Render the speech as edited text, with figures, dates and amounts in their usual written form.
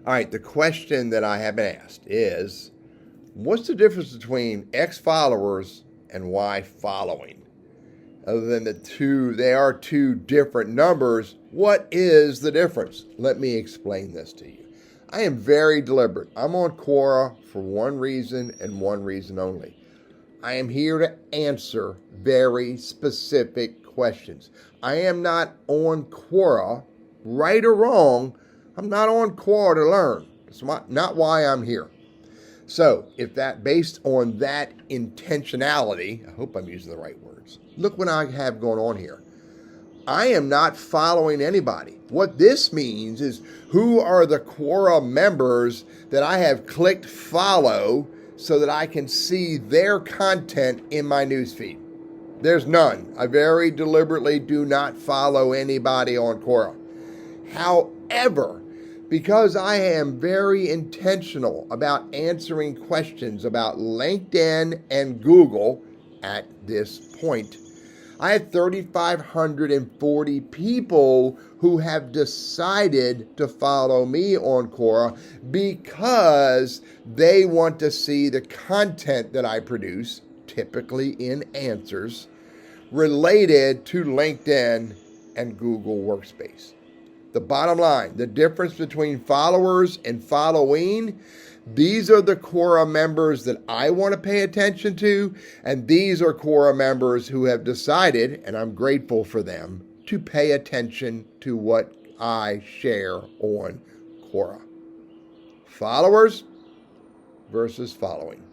All right, the question that I have been asked is, what's the difference between X followers and Y following? Other than they are two different numbers, what is the difference? Let me explain this to you. I am very deliberate. I'm on Quora for one reason and one reason only. I am here to answer very specific questions. I am not on Quora, right or wrong. I'm not on Quora to learn. It's not why I'm here. So, based on that intentionality, I hope I'm using the right words. Look what I have going on here. I am not following anybody. What this means is, who are the Quora members that I have clicked follow so that I can see their content in my newsfeed? There's none. I very deliberately do not follow anybody on Quora. However, because I am very intentional about answering questions about LinkedIn and Google at this point, I have 3,540 people who have decided to follow me on Quora because they want to see the content that I produce, typically in answers, related to LinkedIn and Google Workspace. The bottom line, the difference between followers and following, these are the Quora members that I want to pay attention to, and these are Quora members who have decided, and I'm grateful for them, to pay attention to what I share on Quora. Followers versus following.